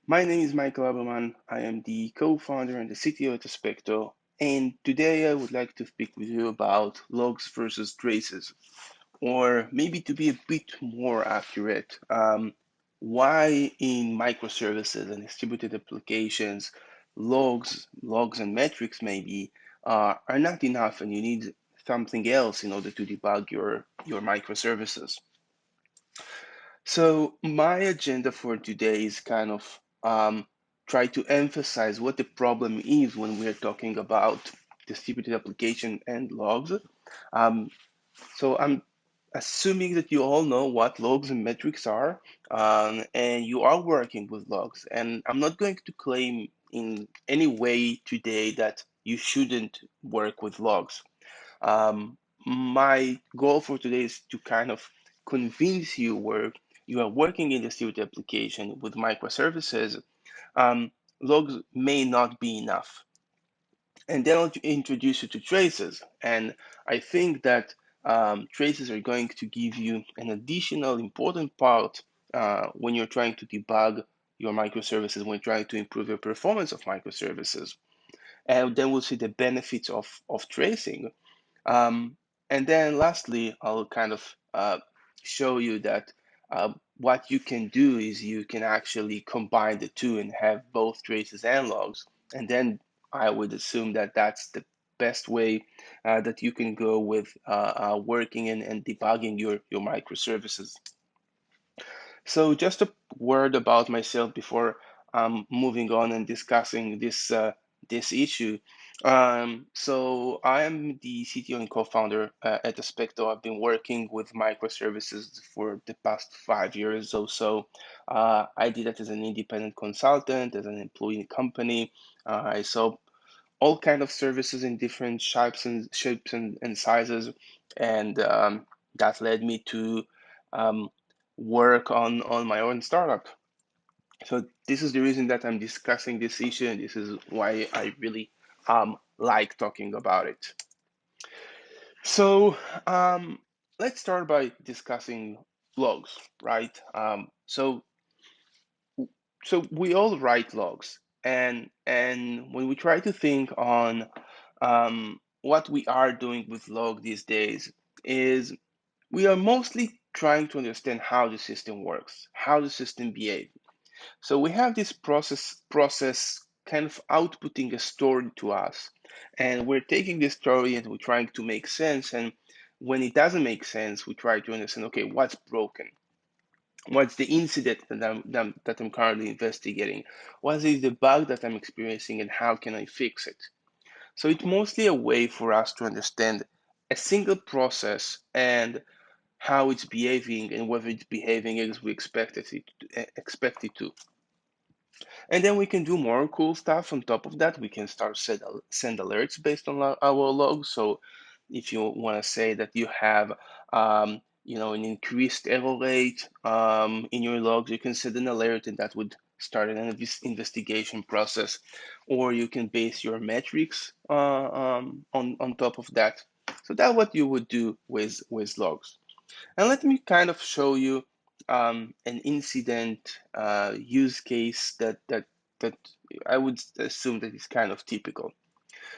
My name is Michael Haberman. I am the co-founder and the CTO at Aspecto, and today I would like to speak with you about logs versus traces, or maybe to be a bit more accurate, why in microservices and distributed applications, logs and metrics maybe are not enough, and you need something else in order to debug your microservices. So my agenda for today is kind of try to emphasize what the problem is when we are talking about distributed application and logs. Um, so I'm assuming that you all know what logs and metrics are, and you are working with logs. And I'm not going to claim in any way today that you shouldn't work with logs. My goal for today is to kind of convince you where you are working in the distributed application with microservices, um, logs may not be enough. And then I'll introduce you to traces. And I think that traces are going to give you an additional important part when you're trying to debug your microservices, when trying to improve your performance of microservices. And then we'll see the benefits of tracing. Um, and then lastly, I'll kind of show you that what you can do is you can actually combine the two and have both traces and logs. And then I would assume that that's the best way that you can go with working and debugging your microservices. So just a word about myself before moving on and discussing this issue. So I am the CTO and co-founder at Aspecto. I've been working with microservices for the past 5 years or so. I did that as an independent consultant, as an employee in a company. I saw all kind of services in different shapes and sizes, and that led me to um, work on my own startup. So this is the reason that I'm discussing this issue, and this is why I really like talking about it. So let's start by discussing logs, right? So we all write logs, and when we try to think on what we are doing with log these days is we are mostly trying to understand how the system works, how the system behaves. So we have this process kind of outputting a story to us, and we're taking this story and we're trying to make sense. And when it doesn't make sense, we try to understand, okay, what's broken? What's the incident that I'm currently investigating? What is the bug that I'm experiencing, and how can I fix it? So it's mostly a way for us to understand a single process and how it's behaving and whether it's behaving as we expect it to. And then we can do more cool stuff on top of that. We can start send alerts based on our logs. So if you want to say that you have an increased error rate in your logs, you can send an alert and that would start an investigation process. Or you can base your metrics on top of that. So that's what you would do with logs. And let me kind of show you an incident use case that I would assume that is kind of typical.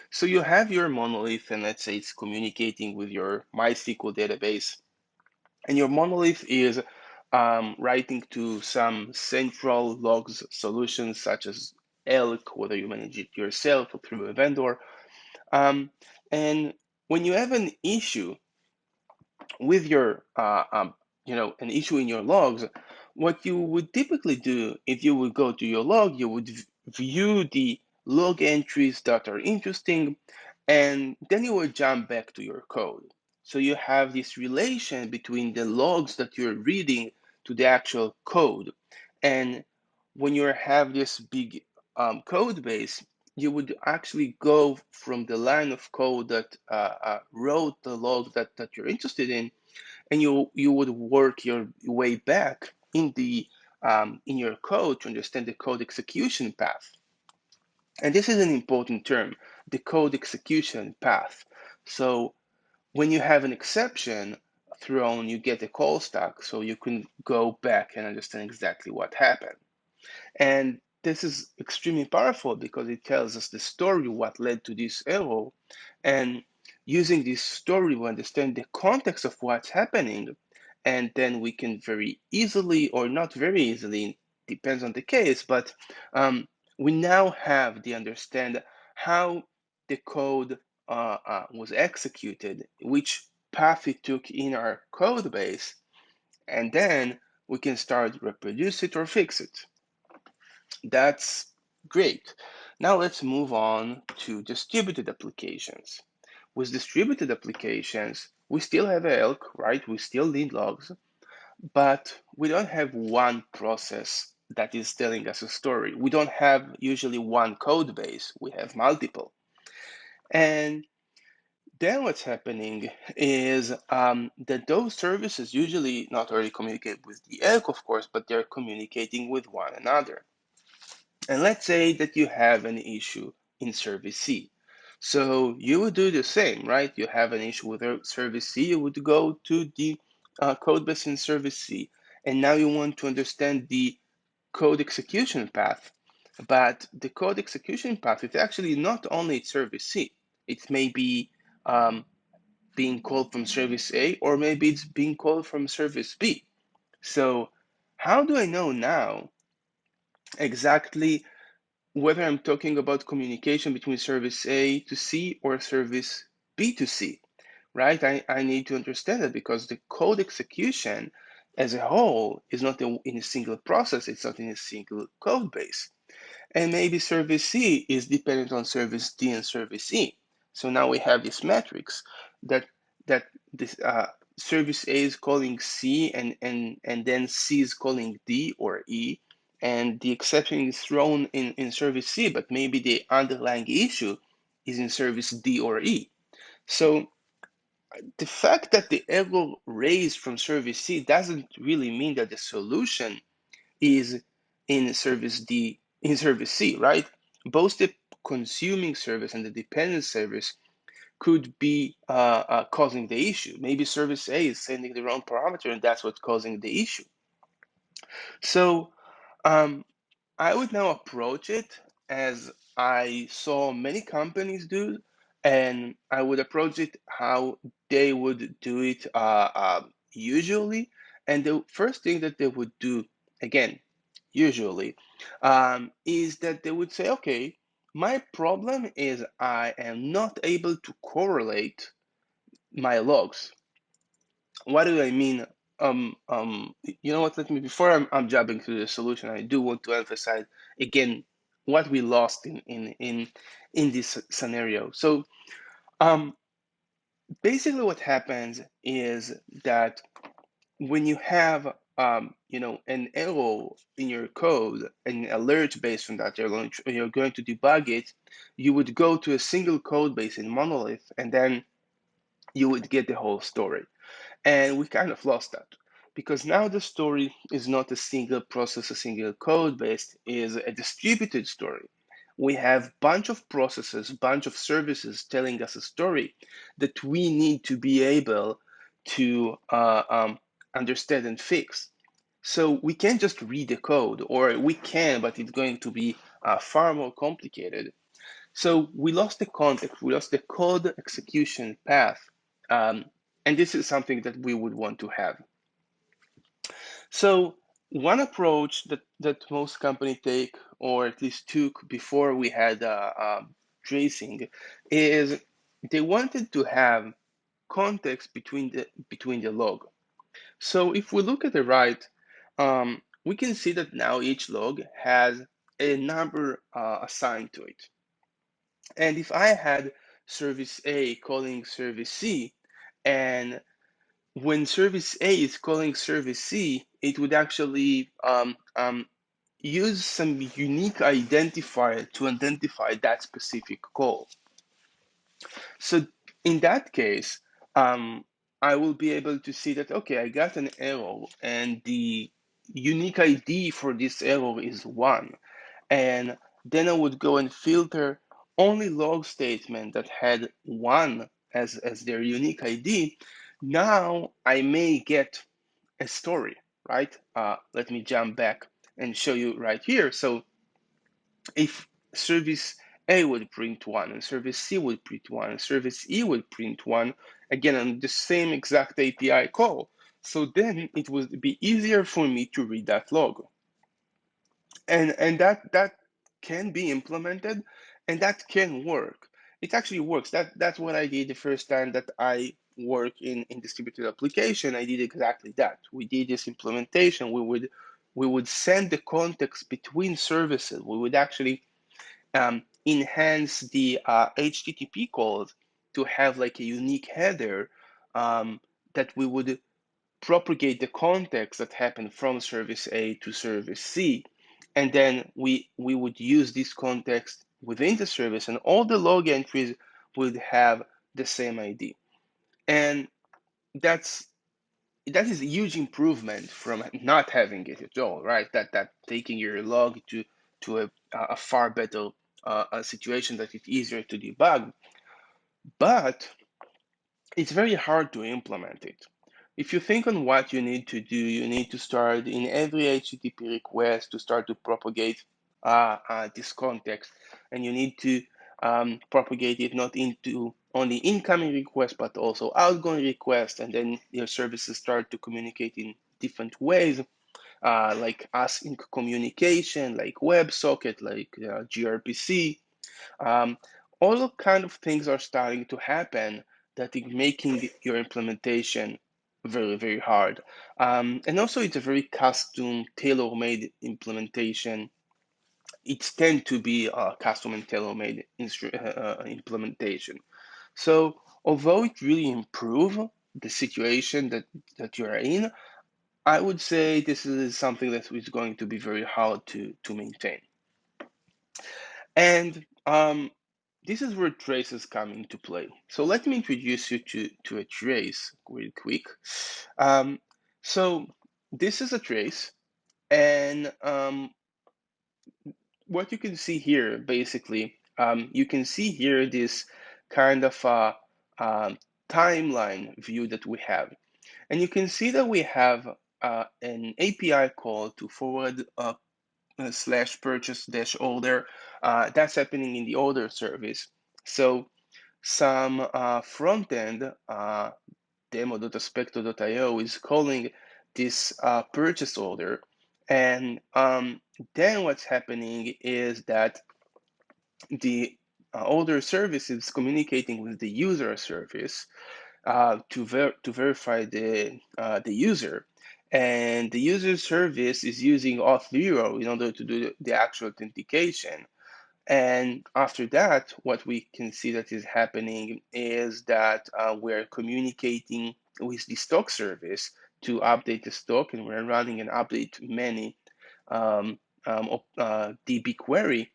So you have your monolith, and let's say it's communicating with your MySQL database, and your monolith is writing to some central logs solutions such as Elk, whether you manage it yourself or through a vendor. And when you have an issue with your an issue in your logs, what you would typically do if you would go to your log, you would view the log entries that are interesting, and then you would jump back to your code. So you have this relation between the logs that you're reading to the actual code. And when you have this big code base, you would actually go from the line of code that wrote the log that you're interested in, and you would work your way back in your code to understand the code execution path. And this is an important term, the code execution path. So when you have an exception thrown, you get a call stack, so you can go back and understand exactly what happened. And this is extremely powerful because it tells us the story, what led to this error. And using this story, we understand the context of what's happening. And then we can very easily, or not very easily, depends on the case, but we now have the understand how the code was executed, which path it took in our code base, and then we can start reproduce it or fix it. That's great. Now let's move on to distributed applications. With distributed applications, we still have elk, right? We still need logs, but we don't have one process that is telling us a story. We don't have usually one code base, we have multiple. And then what's happening is that those services usually not only communicate with the elk, of course, but they're communicating with one another. And let's say that you have an issue in service C. So you would do the same, right? You have an issue with service C, you would go to the code base in service C. And now you want to understand the code execution path. But the code execution path is actually not only service C. It may be being called from service A, or maybe it's being called from service B. So how do I know now exactly whether I'm talking about communication between service A to C or service B to C, right? I need to understand that because the code execution as a whole is not in a single process, it's not in a single code base. And maybe service C is dependent on service D and service E. So now we have this matrix that that this service A is calling C, and then C is calling D or E, and the exception is thrown in service C, but maybe the underlying issue is in service D or E. So the fact that the error raised from service C doesn't really mean that the solution is in service D, in service C, right? Both the consuming service and the dependent service could be causing the issue. Maybe service A is sending the wrong parameter, and that's what's causing the issue. So um, I would now approach it as I saw many companies do, and I would approach it how they would do it usually. And the first thing that they would do, again, usually, is that they would say, okay, my problem is I am not able to correlate my logs. What do I mean? You know what? Let me before I'm jumping to the solution, I do want to emphasize again what we lost in this scenario. So um, basically, what happens is that when you have an error in your code, an alert based on that, you're going to debug it. You would go to a single code base in monolith, and then you would get the whole story. And we kind of lost that because now the story is not a single process, a single code base, is a distributed story. We have bunch of processes, bunch of services telling us a story that we need to be able to understand and fix. So we can't just read the code, or we can, but it's going to be far more complicated. So we lost the context, we lost the code execution path, um, and this is something that we would want to have. So one approach that most companies take, or at least took before we had tracing, is they wanted to have context between the log. So if we look at the right, we can see that now each log has a number assigned to it. And if I had service A calling service C, and when service A is calling service C, it would actually use some unique identifier to identify that specific call. So in that case, I will be able to see that, okay, I got an error and the unique ID for this error is 1. And then I would go and filter only log statement that had 1 as their unique ID. Now I may get a story, right? Let me jump back and show you right here. So if service A would print one and service C would print one and service E would print one, again on the same exact API call. So then it would be easier for me to read that log. And that can be implemented, and that can work. It actually works. That's what I did the first time that I work in distributed application. I did exactly that. We did this implementation. We would send the context between services. We would actually enhance the HTTP calls to have like a unique header that we would propagate the context that happened from service A to service C. And then we would use this context within the service, and all the log entries would have the same ID. And that is a huge improvement from not having it at all, right? That taking your log to a far better a situation that it's easier to debug. But it's very hard to implement it. If you think on what you need to do, you need to start in every HTTP request to start to propagate this context, and you need to propagate it not into only incoming requests but also outgoing requests, and then your services start to communicate in different ways, like async communication, like WebSocket, like gRPC. Um, all kind of things are starting to happen that is making your implementation very, very hard. And also, it's a very custom, tailor-made implementation. It's tend to be a custom and tailor-made implementation. So, although it really improve the situation that you are in, I would say this is something that is going to be very hard to maintain. And this is where traces come into play. So let me introduce you to a trace real quick. Um, so this is a trace, and what you can see here, basically, you can see here this kind of timeline view that we have. And you can see that we have an API call to forward slash purchase dash order. That's happening in the order service. So some front end demo.aspecto.io is calling this purchase order. And then what's happening is that the order service is communicating with the user service to verify the user, and the user service is using Auth0 in order to do the actual authentication. And after that, what we can see that is happening is that we're communicating with the stock service to update the stock, and we're running an update many DB query.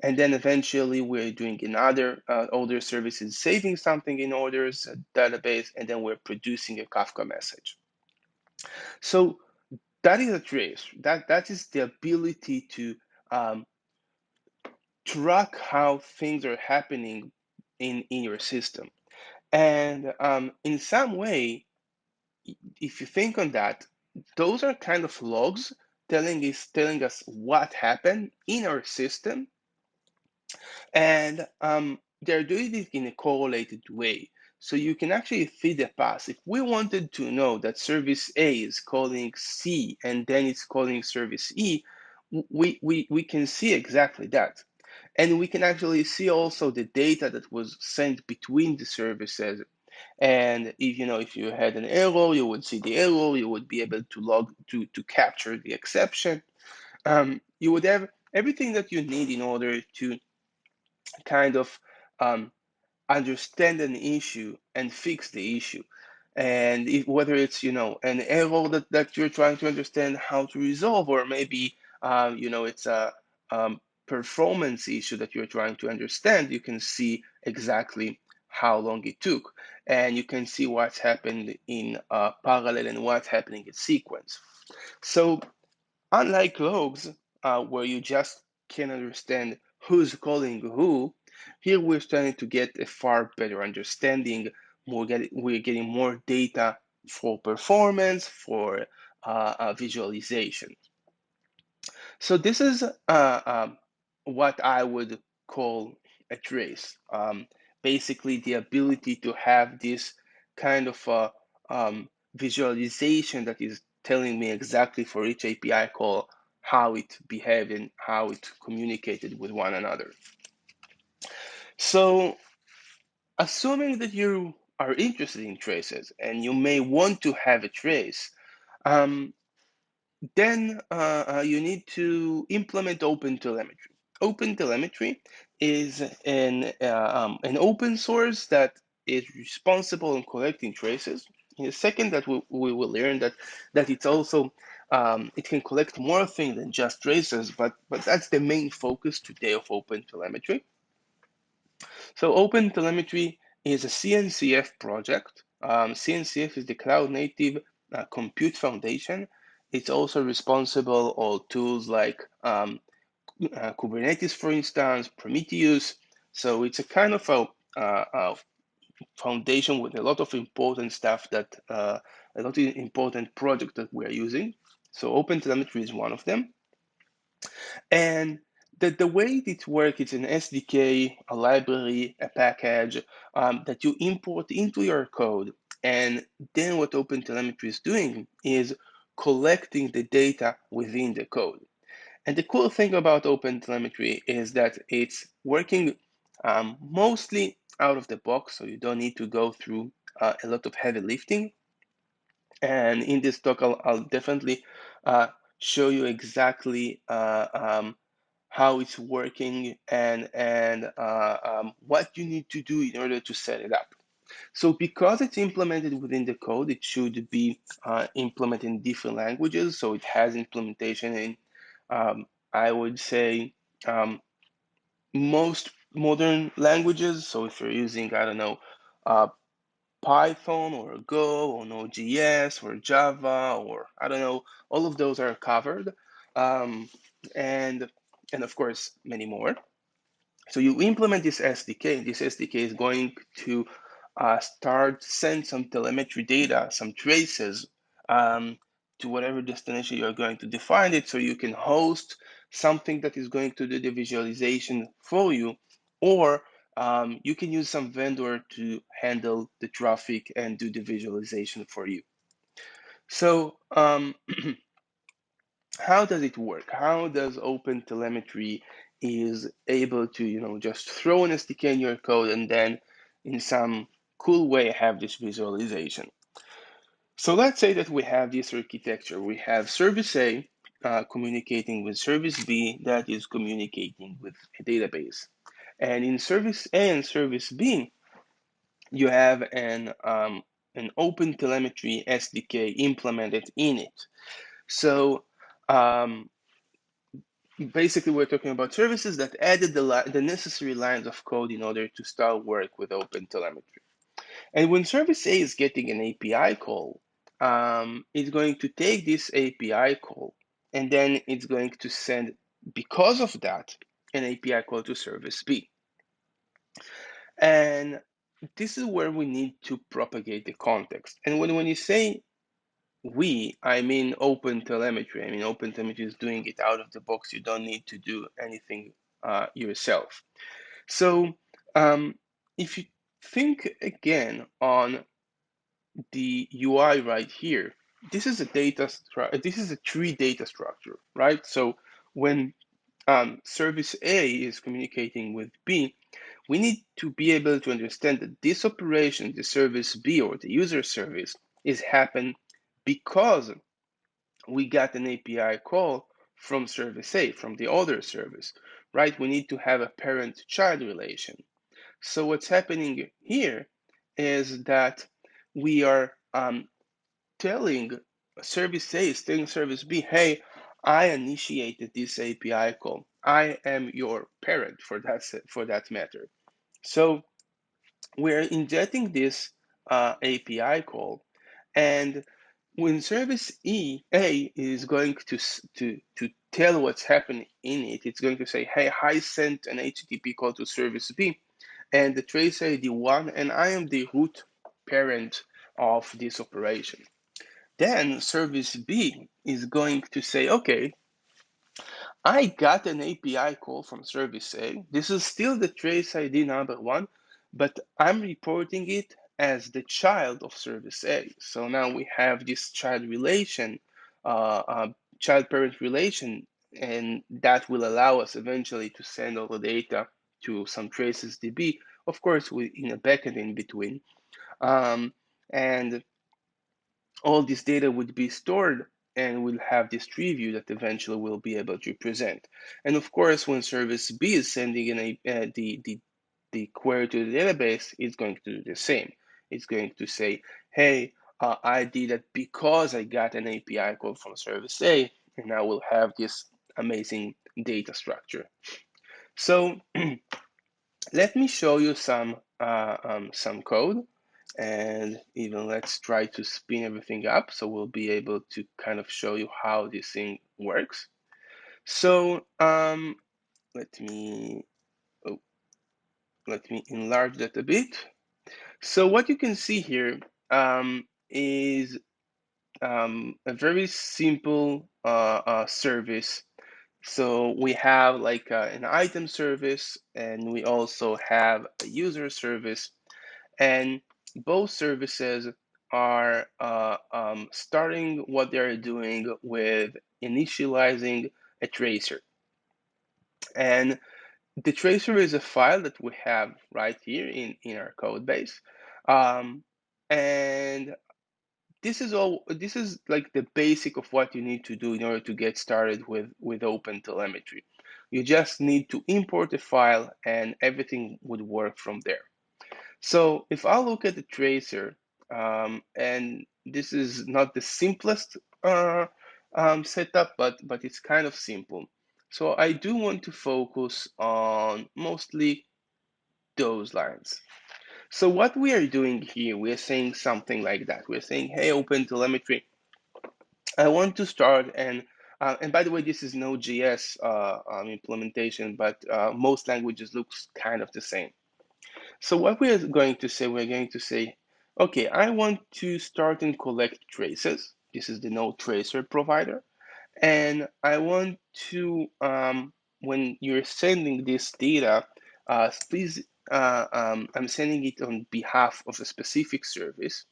And then eventually we're doing another order services, saving something in orders database, and then we're producing a Kafka message. So that is a trace. That is the ability to track how things are happening in your system. And in some way, if you think on that, those are kind of logs telling us what happened in our system, and they're doing it in a correlated way. So you can actually feed a pass. If we wanted to know that service A is calling C and then it's calling service E, we can see exactly that. And we can actually see also the data that was sent between the services. And if you had an error, you would see the error, you would be able to log to capture the exception. You would have everything that you need in order to kind of understand an issue and fix the issue. And whether it's an error that you're trying to understand how to resolve, or maybe it's a performance issue that you're trying to understand, you can see exactly how long it took, and you can see what's happened in parallel and what's happening in sequence. So unlike logs, where you just can understand who's calling who, here we're starting to get a far better understanding. We're getting more data for performance, for visualization. So this is what I would call a trace. Basically, the ability to have this kind of visualization that is telling me exactly for each API call how it behaved and how it communicated with one another. So, assuming that you are interested in traces and you may want to have a trace, then you need to implement OpenTelemetry. OpenTelemetry is an open source that is responsible in collecting traces. In a second, that we will learn that it's also it can collect more things than just traces, but that's the main focus today of OpenTelemetry. So OpenTelemetry is a CNCF project. CNCF is the Cloud Native Compute Foundation. It's also responsible for tools like Kubernetes, for instance, Prometheus. So it's a kind of a foundation with a lot of important stuff that a lot of important projects that we're using. So OpenTelemetry is one of them. And the way it works, it's an SDK, a library, a package that you import into your code. And then what OpenTelemetry is doing is collecting the data within the code. And the cool thing about OpenTelemetry is that it's working mostly out of the box, so you don't need to go through a lot of heavy lifting. And in this talk, I'll definitely show you exactly how it's working and what you need to do in order to set it up. So because it's implemented within the code, it should be implemented in different languages. So it has implementation in, I would say, most modern languages. So if you're using, I don't know, Python or Go or Node.js or Java or I don't know, all of those are covered. Um, and and of course many more. So you implement this SDK. This SDK is going to start send some telemetry data, some traces to whatever destination you're going to define it, so you can host something that is going to do the visualization for you, or you can use some vendor to handle the traffic and do the visualization for you. So how does it work? How does OpenTelemetry is able to, just throw an SDK in your code and then in some cool way have this visualization? So let's say that we have this architecture. We have service A communicating with service B that is communicating with a database. And in service A and service B, you have an OpenTelemetry SDK implemented in it. So basically, we're talking about services that added the necessary lines of code in order to start work with OpenTelemetry. And when service A is getting an API call, it's going to take this API call and then it's going to send, because of that, an API call to service B. And this is where we need to propagate the context. And when you say I mean OpenTelemetry. I mean OpenTelemetry is doing it out of the box. You don't need to do anything yourself. So if you think again on the UI right here, this is a tree data structure, right? So when service A is communicating with B, we need to be able to understand that this operation, the service B or the user service, is happen because we got an API call from service A, from the other service, right? We need to have a parent-child relation. So what's happening here is that we are telling service A is telling service B, hey, I initiated this API call. I am your parent for that matter. So we're injecting this API call, and when service A is going to tell what's happening in it, it's going to say, hey, I sent an HTTP call to service B, and the trace ID 1, and I am the root parent of this operation. Then service B is going to say, okay, I got an API call from service A. This is still the trace ID number one, but I'm reporting it as the child of service A. So now we have this child relation, child-parent relation, and that will allow us eventually to send all the data to some traces DB, of course, in a backend in between. And all this data would be stored and we'll have this tree view that eventually we'll be able to present. And of course, when service B is sending the query to the database, it's going to do the same. It's going to say, hey, I did that because I got an API call from service A, and now we'll have this amazing data structure. So let me show you some code, and even let's try to spin everything up so we'll be able to kind of show you how this thing works. So let me oh, let me enlarge that a bit. So what you can see here is a very simple service. So we have like an item service, and we also have a user service. And both services are starting what they're doing with initializing a tracer. And the tracer is a file that we have right here in our code base. And this is like the basic of what you need to do in order to get started with OpenTelemetry. You just need to import a file and everything would work from there. So if I look at the tracer, and this is not the simplest setup, but it's kind of simple. So I do want to focus on mostly those lines. So what we are doing here, we're saying something like that. We're saying, hey, OpenTelemetry, I want to start and by the way, this is Node.js implementation, but most languages looks kind of the same. So what we're going to say, we're going to say, okay, I want to start and collect traces. This is the node tracer provider. And I want to, when you're sending this data, please, I'm sending it on behalf of a specific service.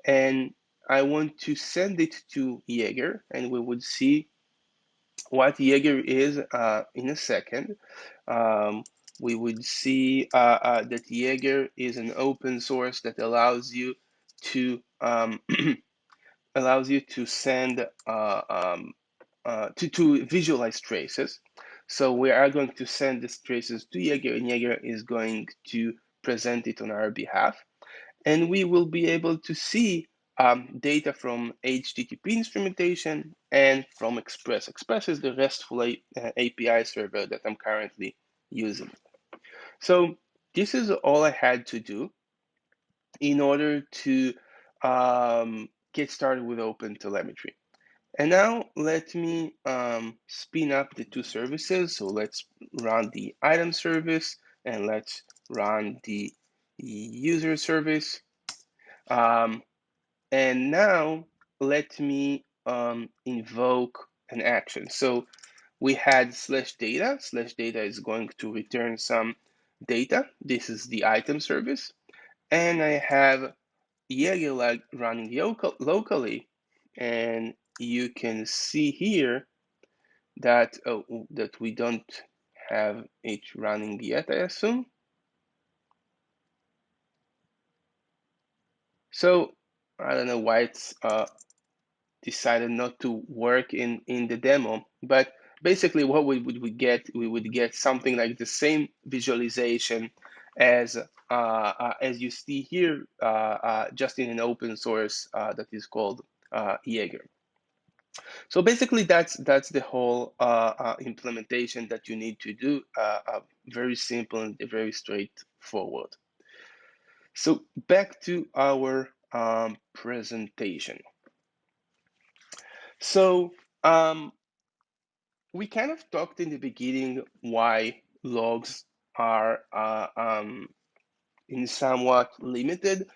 And I want to send it to Jaeger, and we would see what Jaeger is in a second. We would see that Jaeger is an open source that allows you to allows you to send to visualize traces. So we are going to send these traces to Jaeger, and Jaeger is going to present it on our behalf, and we will be able to see data from HTTP instrumentation and from Express. Express is the RESTful API server that I'm currently using. So this is all I had to do in order to get started with OpenTelemetry. And now let me spin up the two services. So let's run the item service and let's run the user service. And now let me invoke an action. So we had slash data. Slash data is going to return some data. This is the item service. And I have Jaeger running locally. And you can see here that, that we don't have it running yet, I assume. So I don't know why it's decided not to work in the demo, but basically what we would get something like the same visualization as you see here, just in an open source that is called Jaeger. So basically that's the whole implementation that you need to do, very simple and very straightforward. So back to our presentation. So we kind of talked in the beginning why logs are in somewhat limited,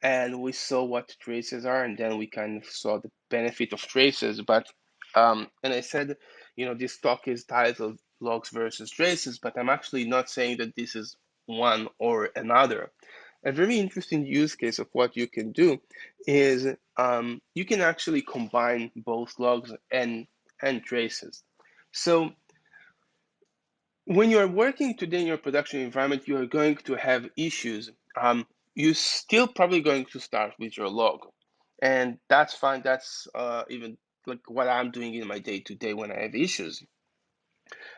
and we saw what traces are, and then we kind of saw the benefit of traces. But and I said, this talk is titled logs versus traces, but I'm actually not saying that this is one or another. A very interesting use case of what you can do is you can actually combine both logs and traces. So when you're working today in your production environment, you are going to have issues. You're still probably going to start with your log, and that's fine. That's even like what I'm doing in my day-to-day when I have issues.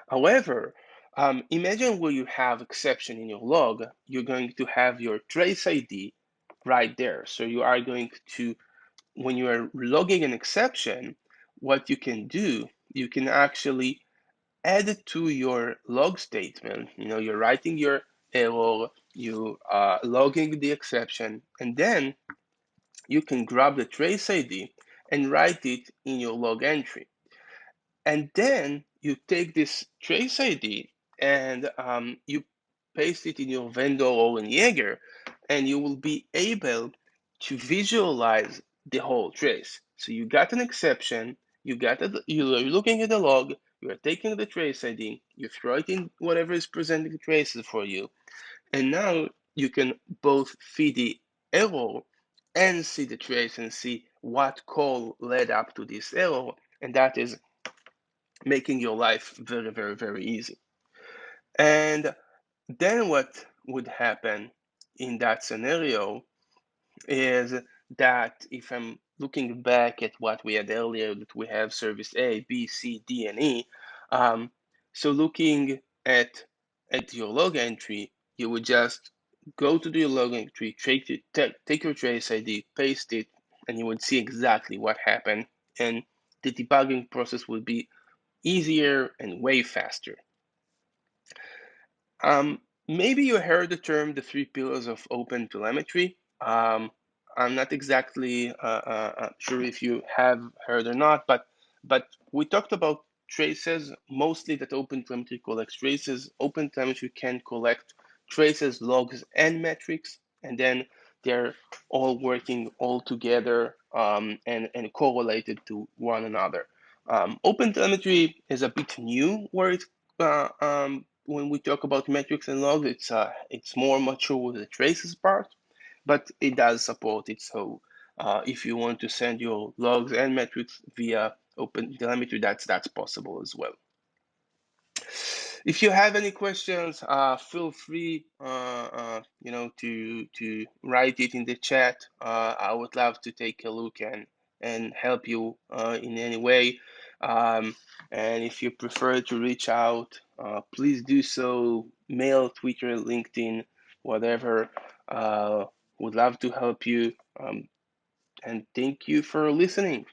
However, imagine where you have exception in your log, you're going to have your trace ID right there. So you are going to, when you are logging an exception, what you can do, you can actually add it to your log statement. You're writing your error, you are logging the exception, and then you can grab the trace ID and write it in your log entry. And then you take this trace ID and you paste it in your vendor or in Jaeger, and you will be able to visualize the whole trace. So you got an exception, you're looking at the log, you are taking the trace ID, you throw it in whatever is presenting traces for you, and now you can both feed the error and see the trace and see what call led up to this error, and that is making your life very, very, very easy. And then what would happen in that scenario is that if I'm looking back at what we had earlier, that we have service A, B, C, D, and E. So looking at your log entry, you would just go to the log entry, take your trace ID, paste it, and you would see exactly what happened. And the debugging process would be easier and way faster. Maybe you heard the term the three pillars of OpenTelemetry. I'm not exactly sure if you have heard or not, but we talked about traces, mostly that OpenTelemetry collects traces. OpenTelemetry can collect traces, logs, and metrics, and then they're all working all together and correlated to one another. OpenTelemetry is a bit new where when we talk about metrics and logs, it's more mature with the traces part, but it does support it. So if you want to send your logs and metrics via OpenTelemetry, that's possible as well. If you have any questions, feel free, to write it in the chat. I would love to take a look and help you in any way. And if you prefer to reach out, please do so. Mail, Twitter, LinkedIn, whatever. Would love to help you. And thank you for listening.